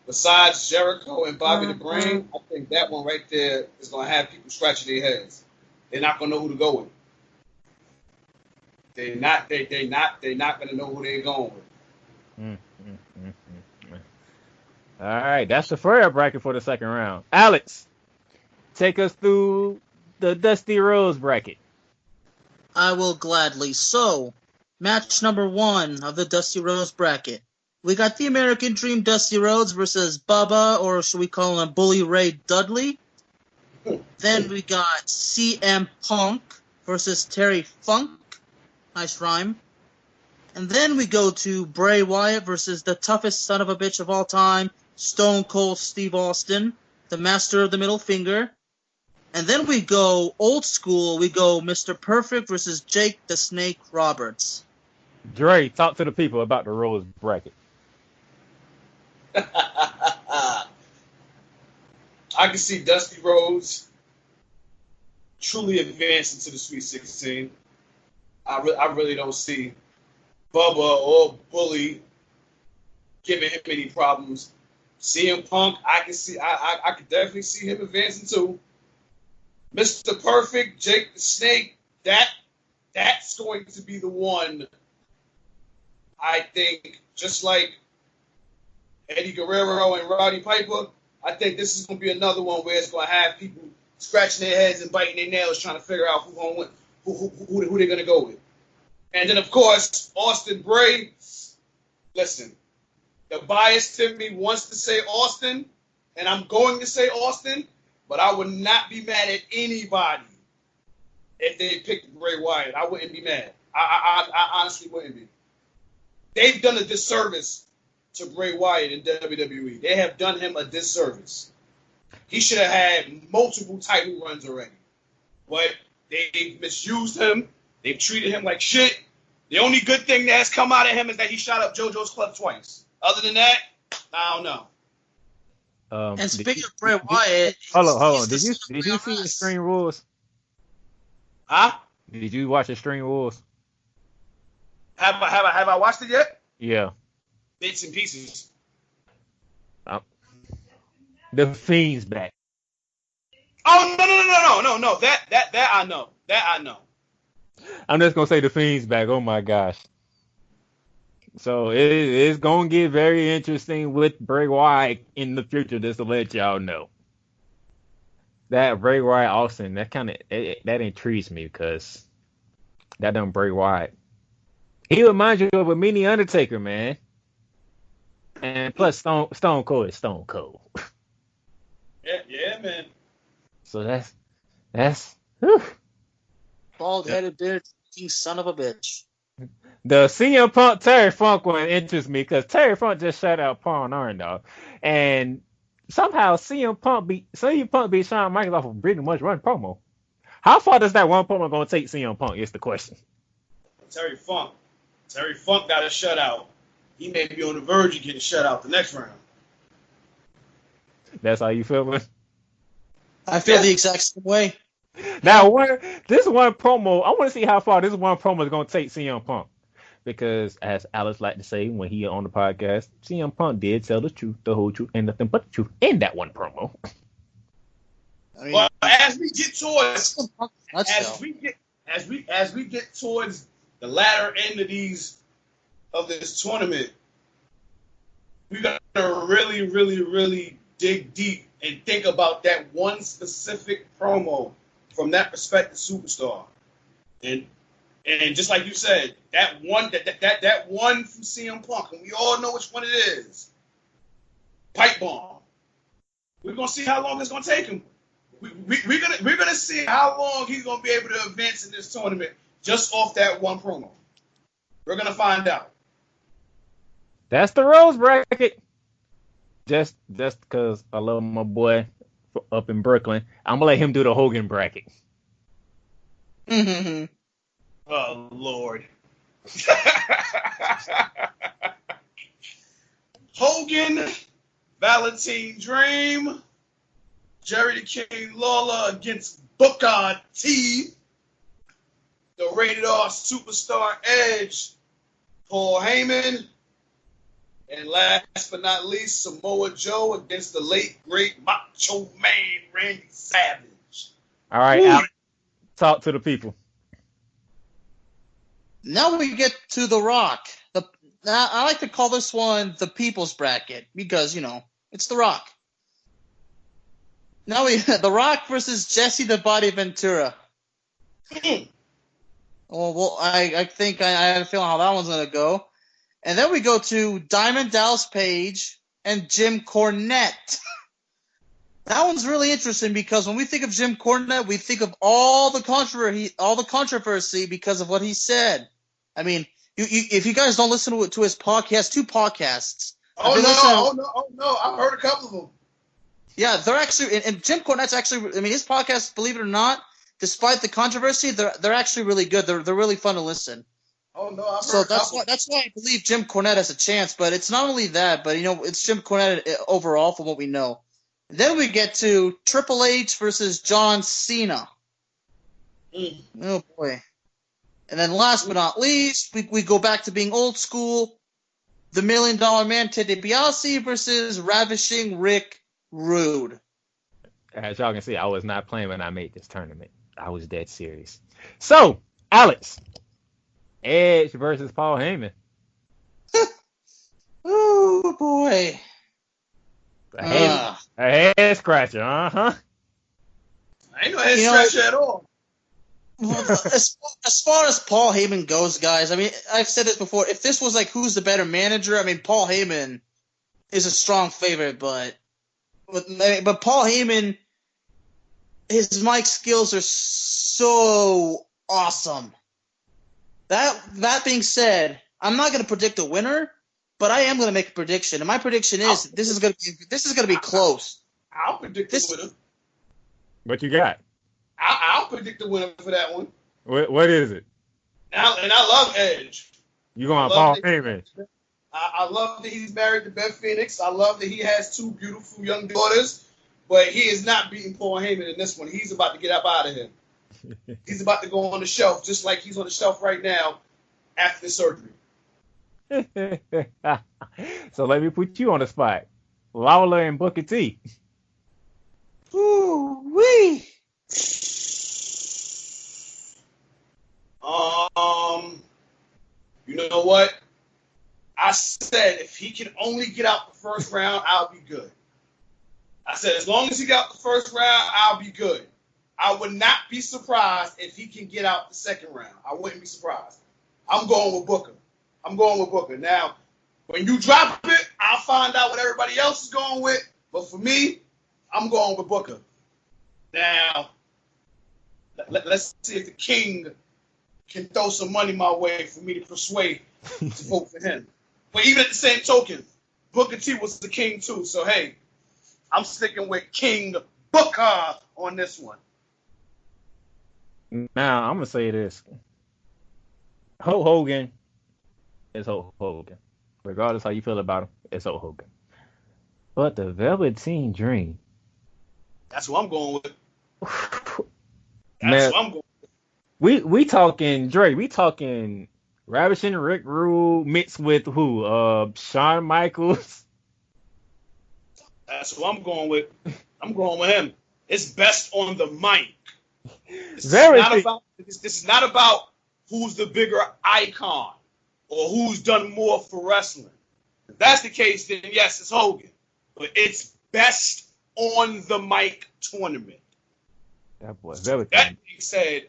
besides Jericho and Bobby the Brain, I think that one right there is going to have people scratching their heads. They're not going to know who to go with. They're not going to know who they're going with. All right, that's the Flair bracket for the second round. Alex, take us through the Dusty Rhodes bracket. I will gladly. So, match number 1 of the Dusty Rhodes bracket. We got the American Dream Dusty Rhodes versus Bubba, or should we call him Bully Ray Dudley. Then we got CM Punk versus Terry Funk. Nice rhyme. And then we go to Bray Wyatt versus the toughest son of a bitch of all time, Stone Cold Steve Austin, the master of the middle finger. And then we go old school. We go Mr. Perfect versus Jake the Snake Roberts. Dre, talk to the people about the Rose bracket. I can see Dusty Rhodes truly advancing to the Sweet 16. I really don't see Bubba or Bully giving him any problems. CM Punk, I could definitely see him advancing too. Mr. Perfect, Jake the Snake, that's going to be the one. I think, just like Eddie Guerrero and Roddy Piper, I think this is going to be another one where it's going to have people scratching their heads and biting their nails trying to figure out who they're going to go with. And then, of course, Austin Bray. Listen, the bias to me wants to say Austin, and I'm going to say Austin, but I would not be mad at anybody if they picked Bray Wyatt. I wouldn't be mad. I honestly wouldn't be. They've done a disservice to Bray Wyatt in WWE. They have done him a disservice. He should have had multiple title runs already. But they've misused him. They've treated him like shit. The only good thing that has come out of him is that he shot up JoJo's Club twice. Other than that, I don't know. And speaking of Bray Wyatt, hold on. Did you see Extreme Rules? Huh? Did you watch Extreme Rules? Have I watched it yet? Yeah. Bits and pieces. The Fiend's back. Oh no! That I know. That I know. I'm just gonna say the Fiend's back. Oh my gosh. So it's gonna get very interesting with Bray Wyatt in the future. Just to let y'all know. That Bray Wyatt Austin, that intrigues me because that done Bray Wyatt. He reminds you of a mini Undertaker, man. And plus, Stone Cold is Stone Cold. Yeah, man. So that's whew. Bald-headed beard, son of a bitch. The CM Punk Terry Funk one interests me because Terry Funk just shut out Paul Arndog, and somehow CM Punk beat Shawn Michaels off of pretty much one promo. How far does that one promo gonna take CM Punk? Is the question. Terry Funk got a shutout. He may be on the verge of getting shut out the next round. That's how you feeling? I feel the exact same way. Now, this one promo, I want to see how far this one promo is going to take CM Punk. Because, as Alex liked to say when he on the podcast, CM Punk did tell the truth, the whole truth, and nothing but the truth in that one promo. I mean, well, as we get towards the latter end of this tournament, we got to really, really, really dig deep and think about that one specific promo from that prospective superstar. And just like you said, that one from CM Punk, and we all know which one it is. Pipe bomb. We're gonna see how long it's gonna take him. We're gonna see how long he's gonna be able to advance in this tournament just off that one promo. We're gonna find out. That's the Rose bracket. Just because I love my boy up in Brooklyn, I'm gonna let him do the Hogan bracket. Mm-hmm. Oh Lord. Hogan, Valentine Dream, Jerry the King Lawler against Booker T, the Rated R Superstar Edge, Paul Heyman, and last but not least, Samoa Joe against the late, great Macho Man Randy Savage. All right, Alex, talk to the people. Now we get to The Rock. I like to call this one the People's Bracket because, it's The Rock. Now The Rock versus Jesse the Body Ventura. Well, I think I have a feeling how that one's going to go. And then we go to Diamond Dallas Page and Jim Cornette. That one's really interesting because when we think of Jim Cornette, we think of all the controversy because of what he said. I mean, if you guys don't listen to his podcast, 2 podcasts. Oh no! I've heard a couple of them. Yeah, they're actually, and Jim Cornette's actually. I mean, his podcast, believe it or not, despite the controversy, they're actually really good. They're really fun to listen. Oh no! I've So heard that's why I believe Jim Cornette has a chance. But it's not only that, but it's Jim Cornette overall from what we know. Then we get to Triple H versus John Cena. Oh boy! And then last but not least, we go back to being old school. The $1 Million Man Ted DiBiase versus Ravishing Rick Rude. As y'all can see, I was not playing when I made this tournament. I was dead serious. So, Alex, Edge versus Paul Heyman. Oh boy. A head scratcher, uh-huh. I ain't no head scratcher at all. Well, as far as Paul Heyman goes, guys, I mean, I've said this before. If this was like who's the better manager, I mean, Paul Heyman is a strong favorite, but Paul Heyman, his mic skills are so awesome. That being said, I'm not going to predict a winner, but I am going to make a prediction, and my prediction is this is going to be close. I'll predict the winner. What you got? I'll predict the winner for that one. What is it? And I love Edge. You going Paul Heyman? I love that he's married to Beth Phoenix. I love that he has 2 beautiful young daughters. But he is not beating Paul Heyman in this one. He's about to get up out of here. He's about to go on the shelf, just like he's on the shelf right now after the surgery. So let me put you on the spot. Lawler and Booker T. Ooh-wee. You know what? I said if he can only get out the first round, I'll be good. I said as long as he got the first round, I'll be good. I would not be surprised if he can get out the second round. I wouldn't be surprised. I'm going with Booker. Now, when you drop it, I'll find out what everybody else is going with. But for me, I'm going with Booker. Now, let's see if the King can throw some money my way for me to persuade to vote for him. But even at the same token, Booker T was the King too. So, hey, I'm sticking with King Booker on this one. Now, I'm going to say this. Hulk Hogan is Hulk Hogan. Regardless how you feel about him, it's Hulk Hogan. But the Velveteen Dream. That's what I'm going with. That's what I'm going with. We talking Dre. We talking Ravishing Rick Rude mixed with who? Shawn Michaels. That's what I'm going with. I'm going with him. It's best on the mic. This is not about who's the bigger icon or who's done more for wrestling. If that's the case, then yes, it's Hogan. But it's best on the mic tournament. That boy, That being said,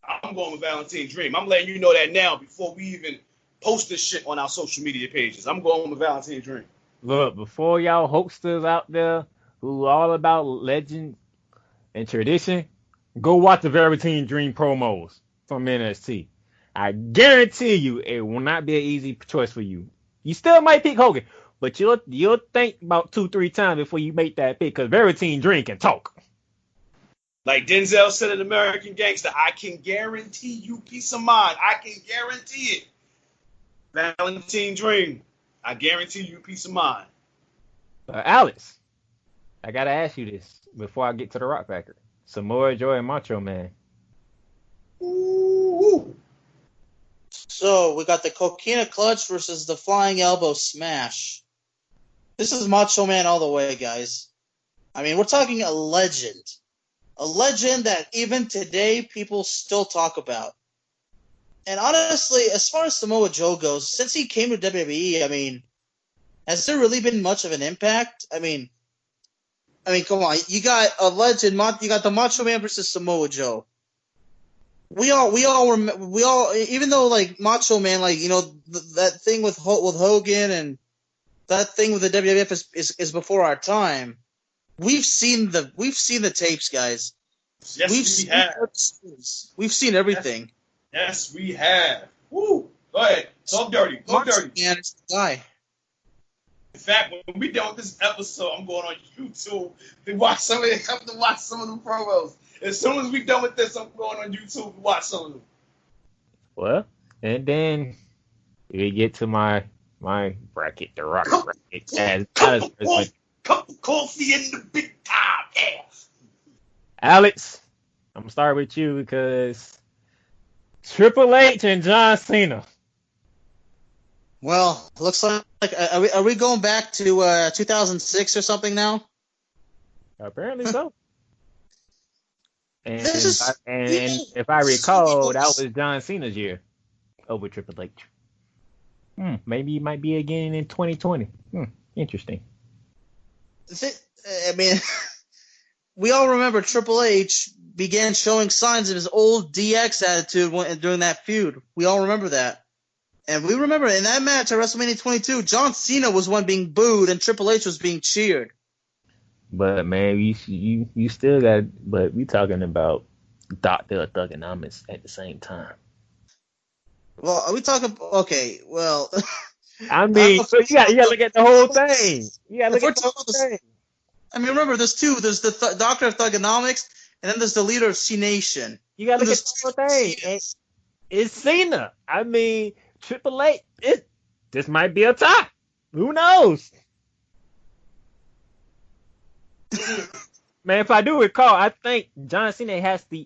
I'm going with Velveteen Dream. I'm letting you know that now before we even post this shit on our social media pages. I'm going with Velveteen Dream. Look, before y'all hosters out there who all about legend and tradition, go watch the Velveteen Dream promos from NXT. I guarantee you it will not be an easy choice for you. You still might pick Hogan, but you'll think about 2-3 times before you make that pick because Velveteen Dream can talk. Like Denzel said in American Gangster, I can guarantee you peace of mind. I can guarantee it. Velveteen Dream, I guarantee you peace of mind. Alex, I got to ask you this before I get to the Rock Factor. Samoa Joe and Macho Man. Ooh. So we got the Coquina Clutch versus the Flying Elbow Smash. This is Macho Man all the way, guys. I mean, we're talking a legend. A legend that even today people still talk about. And honestly, as far as Samoa Joe goes, since he came to WWE, I mean, has there really been much of an impact? I mean, come on. You got a legend. You got the Macho Man versus Samoa Joe. We all, even though like Macho Man, like that thing with Hogan and that thing with the WWF is before our time. We've seen the tapes, guys. Yes, we've seen everything. Yes, we have. Woo! Go ahead. Talk dirty. Talk dirty. Man, it's the guy. In fact, when we done with this episode, I'm going on YouTube to watch some of it. Have to watch some of the promos. As soon as we done with this, I'm going on YouTube to watch some of them. Well, and then we get to my bracket, the Rock bracket. Cup of coffee in the big time. Yeah. Alex, I'm gonna start with you because Triple H and John Cena. Well, looks like are we going back to 2006 or something now? Apparently so. And This is- if I recall, that was John Cena's year over Triple H. Maybe it might be again in 2020. Interesting. I mean, we all remember Triple H began showing signs of his old DX attitude during that feud. We all remember that. And we remember in that match at WrestleMania 22, John Cena was one being booed and Triple H was being cheered. But man, you still got. But we talking about Dr. Thugonomics at the same time. Well, are we talking? Okay, well, I mean, so you got to look at the whole thing. You got to look at the whole thing. I mean, remember, there's two. There's the Doctor of Thugonomics, and then there's the leader of C Nation. You got to look at the whole thing. It's Cena. I mean, Triple H. This might be a tie. Who knows? Man, if I do recall, I think John Cena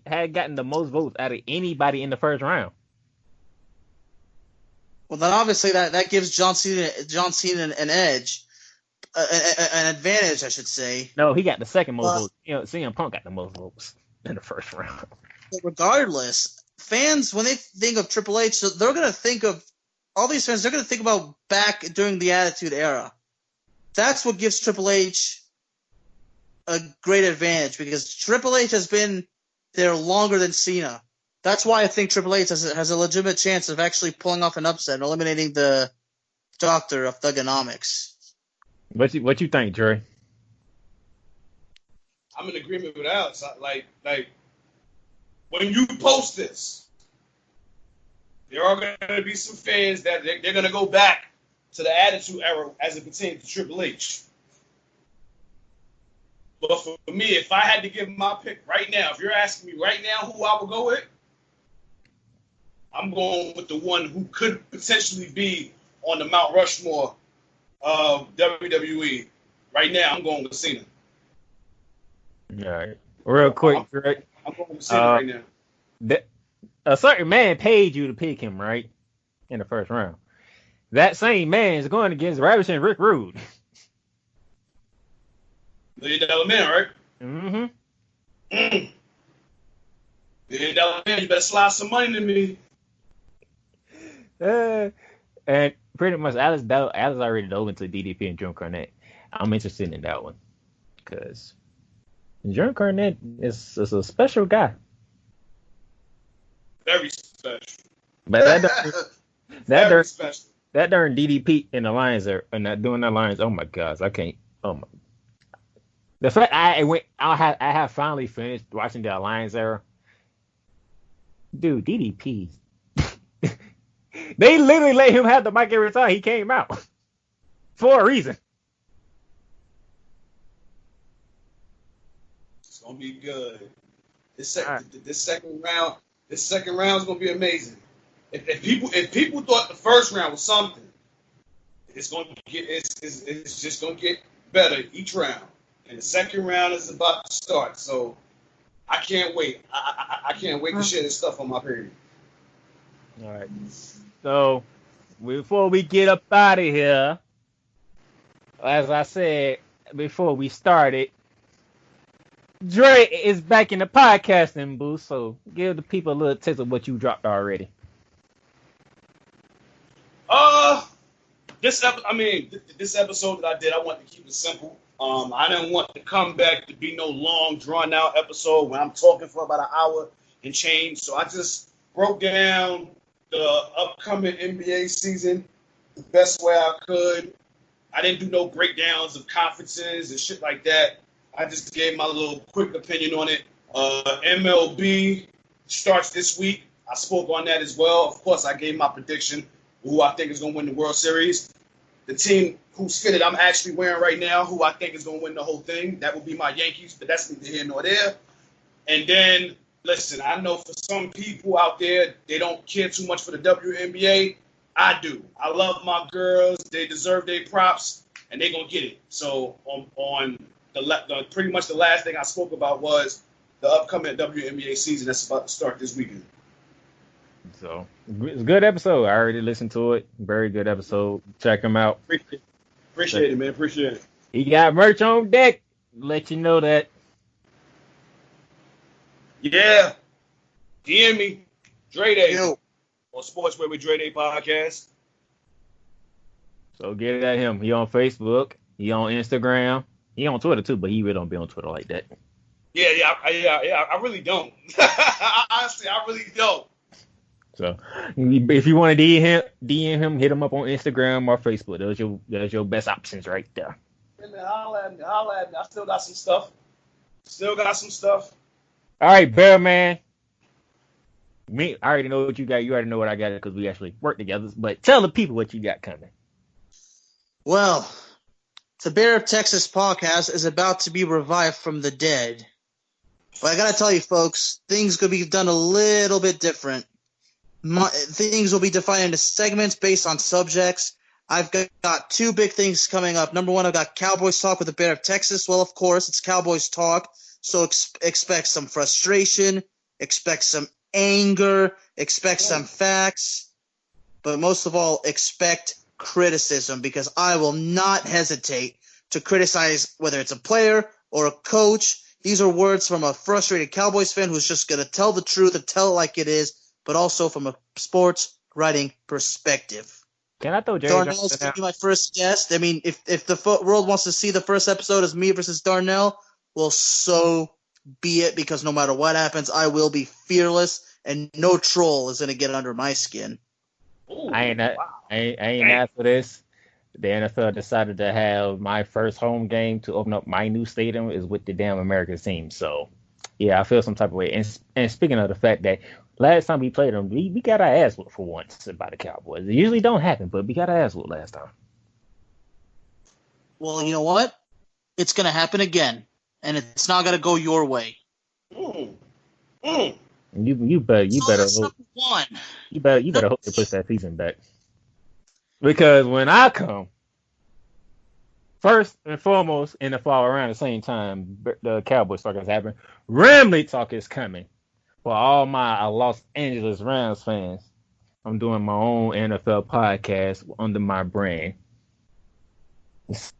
had gotten the most votes out of anybody in the first round. Well, then obviously that gives John Cena an edge, an advantage, I should say. No, he got the second most votes. CM Punk got the most votes in the first round. But regardless, fans, when they think of Triple H, they're going to think of all these fans. They're going to think about back during the Attitude Era. That's what gives Triple H a great advantage because Triple H has been there longer than Cena. That's why I think Triple H has a legitimate chance of actually pulling off an upset and eliminating the Doctor of Thugonomics. What you think, Dre? I'm in agreement with Alex. Like when you post this, there are going to be some fans that they're going to go back to the Attitude Era as it pertains to Triple H. But for me, if I had to give my pick right now, if you're asking me right now who I would go with, I'm going with the one who could potentially be on the Mount Rushmore of WWE. Right now, I'm going with Cena. All right. Real quick, Dre. I'm going with Cena right now. A certain man paid you to pick him, right? In the first round. That same man is going against Ravishing Rick Rude. $1 million man, right? Mm-hmm. $1 million man, you better slide some money to me. And pretty much, Alice already dove into DDP and Jim Cornette. I'm interested in that one because Jim Cornette is a special guy. Very special. But Very special. That darn DDP in the Lions are not doing the Lions. Oh my gosh, I can't. Oh my. The fact I have finally finished watching the Alliance era. Dude, DDP. They literally let him have the mic every time he came out. For a reason. It's gonna be good. This second round is gonna be amazing. If people thought the first round was something, it's just gonna get better each round. And the second round is about to start, so I can't wait. I can't wait to share this stuff on my page. All right. So, before we get up out of here, as I said before we started, Dre is back in the podcasting booth, so give the people a little taste of what you dropped already. This episode that I did, I wanted to keep it simple. I didn't want the comeback to be no long, drawn-out episode when I'm talking for about an hour and change. So I just broke down the upcoming NBA season the best way I could. I didn't do no breakdowns of conferences and shit like that. I just gave my little quick opinion on it. MLB starts this week. I spoke on that as well. Of course, I gave my prediction who I think is going to win the World Series. The team whose fitted I'm actually wearing right now, who I think is going to win the whole thing, that would be my Yankees, but that's neither here nor there. And then, listen, I know for some people out there, they don't care too much for the WNBA. I do. I love my girls. They deserve their props, and they're going to get it. So on the pretty much the last thing I spoke about was the upcoming WNBA season that's about to start this weekend. So it's a good episode. I already listened to it. Very good episode. Check him out. Appreciate it, man. Appreciate it. He got merch on deck. Let you know that. Yeah. DM me. Dre Day. Yo. On Sportswear with Dre Day podcast. So get it at him. He on Facebook. He on Instagram. He on Twitter too, but he really don't be on Twitter like that. Yeah. I really don't. Honestly, I really don't. So if you want to DM him, hit him up on Instagram or Facebook. Those your best options right there. Hey man, holla at me. I still got some stuff. All right, Bear Man. I already know what you got. You already know what I got because we actually work together. But tell the people what you got coming. Well, the Bear of Texas podcast is about to be revived from the dead. But I got to tell you, folks, things could be done a little bit different. Things will be divided into segments based on subjects. I've got two big things coming up. Number one, I've got Cowboys Talk with the Bear of Texas. Well, of course, it's Cowboys Talk, so expect some frustration, expect some anger, expect some facts, but most of all, expect criticism, because I will not hesitate to criticize whether it's a player or a coach. These are words from a frustrated Cowboys fan who's just going to tell the truth and tell it like it is, but also from a sports writing perspective. Can I throw Jerry Darnell's going to be my first guest. I mean, if the world wants to see the first episode as me versus Darnell, well, so be it, because no matter what happens, I will be fearless, and no troll is going to get under my skin. Ooh, I ain't asked for this. The NFL decided to have my first home game to open up my new stadium is with the damn American team. So, yeah, I feel some type of way. And speaking of the fact that last time we played them, we got our ass whooped for once by the Cowboys. It usually don't happen, but we got our ass whooped last time. Well, you know what? It's going to happen again, and it's not going to go your way. You better hope. You better hope they push that season back. Because when I come, first and foremost, in the fall around the same time the Cowboys talk is happening, Ramley talk is coming. For all my Los Angeles Rams fans, I'm doing my own NFL podcast under my brand.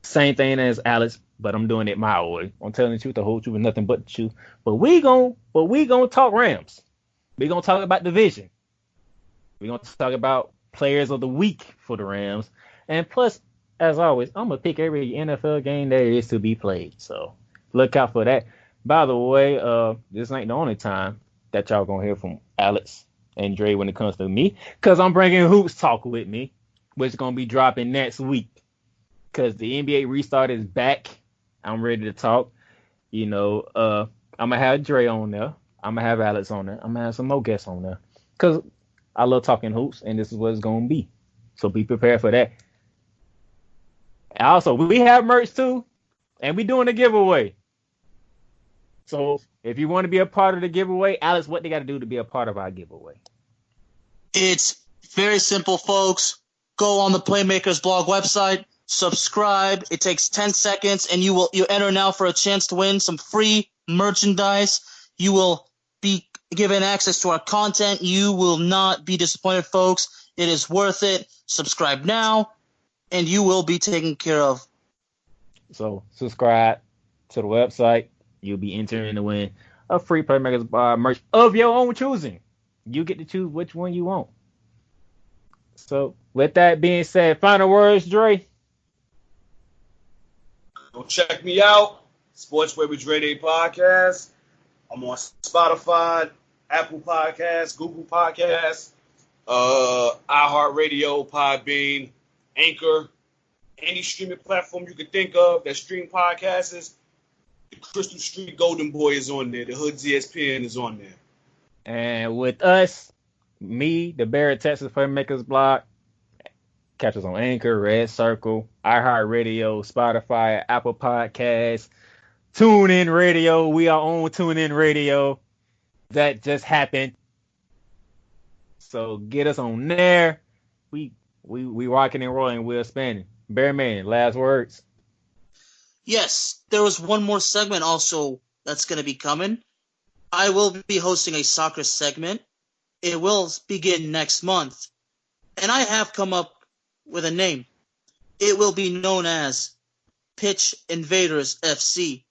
Same thing as Alex, but I'm doing it my way. I'm telling the truth, the whole truth, and nothing but the truth. But we gonna talk Rams. We gonna talk about division. We gonna talk about players of the week for the Rams, and plus, as always, I'm gonna pick every NFL game there is to be played. So look out for that. By the way, this ain't the only time that y'all gonna hear from Alex and Dre when it comes to me, because I'm bringing Hoops Talk with me, which is gonna be dropping next week. Because the NBA restart is back. I'm ready to talk. You know, I'm gonna have Dre on there. I'm gonna have Alex on there. I'm gonna have some more guests on there. Because I love talking hoops, and this is what it's gonna be. So be prepared for that. Also, we have merch too, and we're doing a giveaway. So if you want to be a part of the giveaway, Alex, what they got to do to be a part of our giveaway? It's very simple, folks. Go on the Playmakers blog website, subscribe. It takes 10 seconds, and you enter now for a chance to win some free merchandise. You will be given access to our content. You will not be disappointed, folks. It is worth it. Subscribe now, and you will be taken care of. So subscribe to the website. You'll be entering to win a free Playmakers Bar merch of your own choosing. You get to choose which one you want. So with that being said, final words, Dre. Go check me out. Sportswear with Dre Day podcast. I'm on Spotify, Apple Podcasts, Google Podcasts, iHeartRadio, Podbean, Anchor, any streaming platform you can think of that stream podcasts. The Crystal Street Golden Boy is on there. The Hood ESPN is on there. And with us, me, the Barrett Texas Playmakers blog. Catch us on Anchor, Red Circle, iHeartRadio, Spotify, Apple Podcasts, TuneIn Radio. We are on TuneIn Radio. That just happened. So get us on there. We rocking and rolling. We're spinning. Bearman, last words. Yes, there was one more segment also that's going to be coming. I will be hosting a soccer segment. It will begin next month. And I have come up with a name. It will be known as Pitch Invaders FC.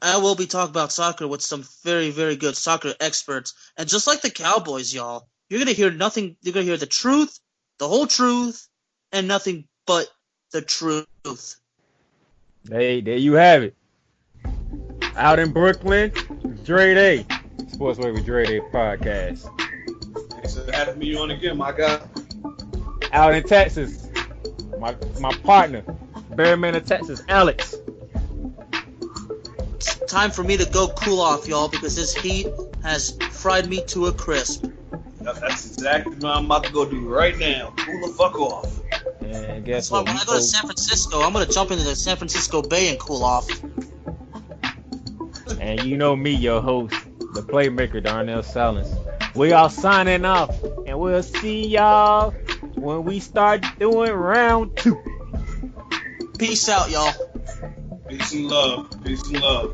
I will be talking about soccer with some very, very good soccer experts. And just like the Cowboys, y'all, you're going to hear nothing. You're going to hear the truth, the whole truth, and nothing but the truth. Hey, there you have it. Out in Brooklyn, Dre Day. Sportsway with Dre Day podcast. Thanks for having me on again, my guy. Out in Texas, my partner, Bearman of Texas, Alex. It's time for me to go cool off, y'all, because this heat has fried me to a crisp. That's exactly what I'm about to go do right now. Cool the fuck off. And guess That's why what? when I go to San Francisco, I'm going to jump into the San Francisco Bay and cool off. And you know me, your host, the playmaker, Darnell Salins. We are signing off, and we'll see y'all when we start doing round 2. Peace out, y'all. Peace and love. Peace and love.